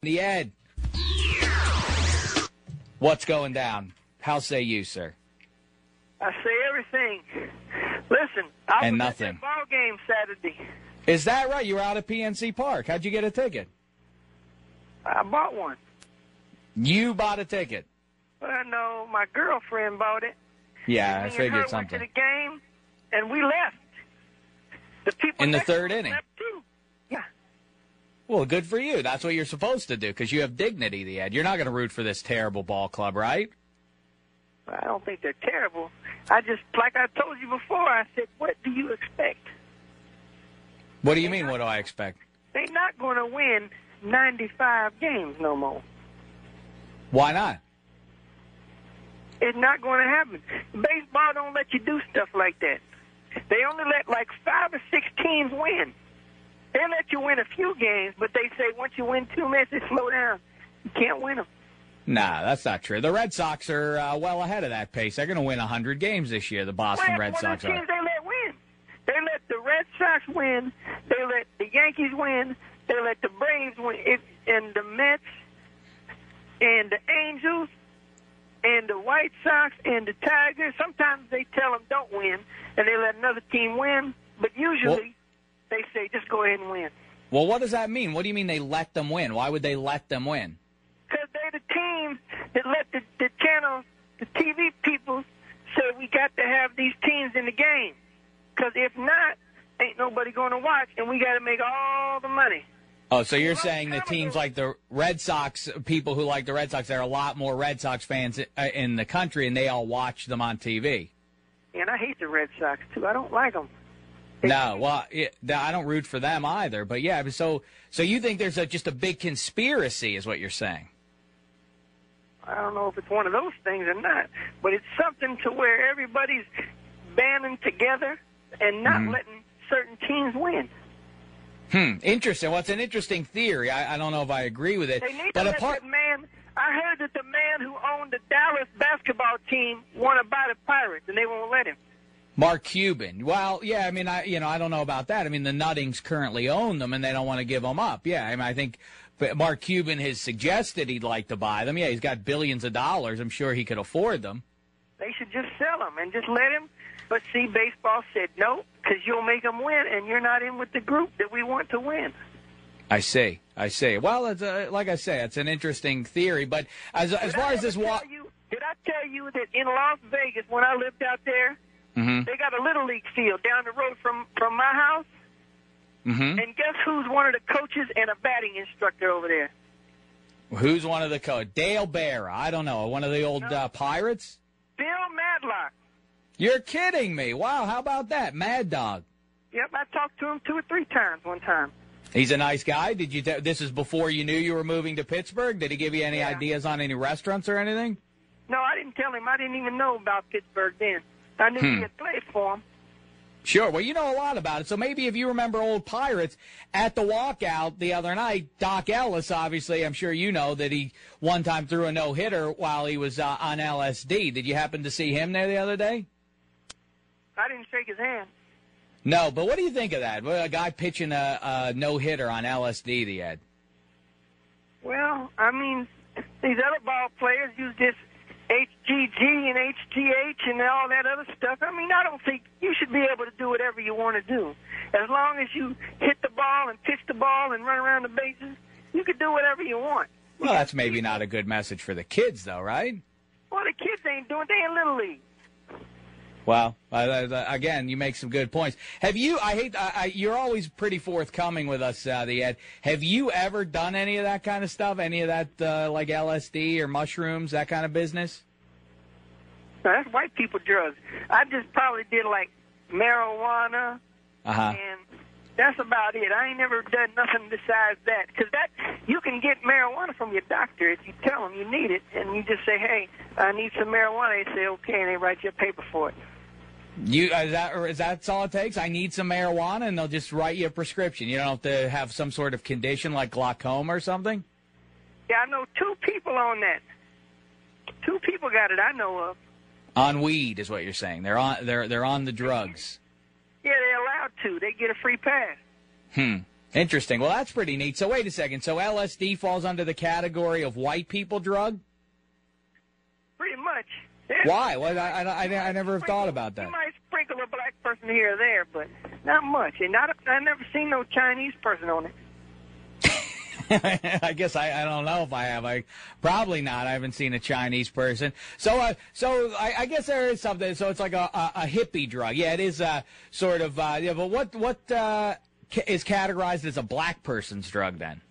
The Ed. What's going down? How say you, sir? I say everything. Listen, I was nothing. at that ball game Saturday. Is that right? You were out at PNC Park. How'd you get a ticket? I bought one. You bought a ticket? Well, no, my girlfriend bought it. Yeah, I Me figured and her something. went to the game, and we left. The people In the next to third us inning? left too. Yeah. Well, good for you. That's what you're supposed to do because you have dignity, the Ed. You're not going to root for this terrible ball club, right? I don't think they're terrible. I just, like I told you before, I said, what do you expect? What do you mean, what do I expect? They're not going to win 95 games no more. Why not? It's not going to happen. Baseball don't let you do stuff like that. They only let like 5 or 6 teams win. They let you win a few games, but they say once you win 2 minutes, they slow down. You can't win them. Nah, that's not true. The Red Sox are well ahead of that pace. They're going to win 100 games this year, the Boston Red Sox are. They let win. They let the Red Sox win. They let the Yankees win. They let the Braves win. And the Mets and the Angels and the White Sox and the Tigers. Sometimes they tell them don't win, and they let another team win. But usually they say just go ahead and win. Well, what does that mean? What do you mean they let them win? Why would they let them win? Because they're the teams that let the channels, the TV people, say we got to have these teams in the game. Because if not, ain't nobody going to watch, and we got to make all the money. Oh, so you're saying the teams like the Red Sox, people who like the Red Sox, there are a lot more Red Sox fans in the country, and they all watch them on TV. And I hate the Red Sox, too. I don't like them. No, well, I don't root for them either. But, yeah, so you think there's just a big conspiracy is what you're saying? I don't know if it's one of those things or not, but it's something to where everybody's banding together and not letting certain teams win. Interesting. Well, it's an interesting theory. I don't know if I agree with it. They need to let that man. I heard that the man who owned the Dallas basketball team want to buy the Pirates, and they won't let him. Mark Cuban. Well, yeah, I mean, I don't know about that. I mean, the Nuttings currently own them, and they don't want to give them up. Yeah, I mean, I think Mark Cuban has suggested he'd like to buy them. Yeah, he's got billions of dollars. I'm sure he could afford them. They should just sell them and just let him. But see, baseball said no, because you'll make them win, and you're not in with the group that we want to win. I see. Well, it's, like I say, it's an interesting theory. But as far as this did I tell you that in Las Vegas, when I lived out there, they got a Little League field down the road from my house? And guess who's one of the coaches and a batting instructor over there? Who's one of the coaches? Dale Bear. I don't know. One of the old Pirates? Bill Madlock. You're kidding me. Wow, how about that? Mad Dog. Yep, I talked to him 2 or 3 times one time. He's a nice guy. Did you? This is before you knew you were moving to Pittsburgh? Did he give you any ideas on any restaurants or anything? No, I didn't tell him. I didn't even know about Pittsburgh then. I knew he had played for him. Sure. Well, you know a lot about it. So maybe if you remember old Pirates, at the walkout the other night, Doc Ellis, obviously, I'm sure you know that he one time threw a no-hitter while he was on LSD. Did you happen to see him there the other day? I didn't shake his hand. No, but what do you think of that? A guy pitching a no-hitter on LSD, the Ed. Well, I mean, these other ball players use this HGG and HGH and all that other stuff. I mean, I don't think you should be able to do whatever you want to do. As long as you hit the ball and pitch the ball and run around the bases, you can do whatever you want. Well, that's maybe not a good message for the kids, though, right? Well, the kids ain't doing it. They in Little League. Well, again, you make some good points. Have you? You're always pretty forthcoming with us, the Ed. Have you ever done any of that kind of stuff? Any of that, like LSD or mushrooms, that kind of business? No, that's white people drugs. I just probably did like marijuana, and that's about it. I ain't never done nothing besides that. Because you can get marijuana from your doctor if you tell them you need it, and you just say, "Hey, I need some marijuana." They say, "Okay," and they write you a paper for it. Is that all it takes? I need some marijuana, and they'll just write you a prescription. You don't have to have some sort of condition like glaucoma or something? Yeah, I know 2 people on that. 2 people got it I know of. On weed is what you're saying. They're on the drugs. Yeah, they're allowed to. They get a free pass. Interesting. Well, that's pretty neat. So wait a second. So LSD falls under the category of white people drug? Pretty much. Why? Well, I never thought about that. You might sprinkle a black person here or there, but not much. And I've never seen no Chinese person on it. I guess I don't know if I have. Probably not. I haven't seen a Chinese person. So I guess there is something. So it's like a hippie drug. Yeah, it is sort of. Yeah, but what is categorized as a black person's drug then?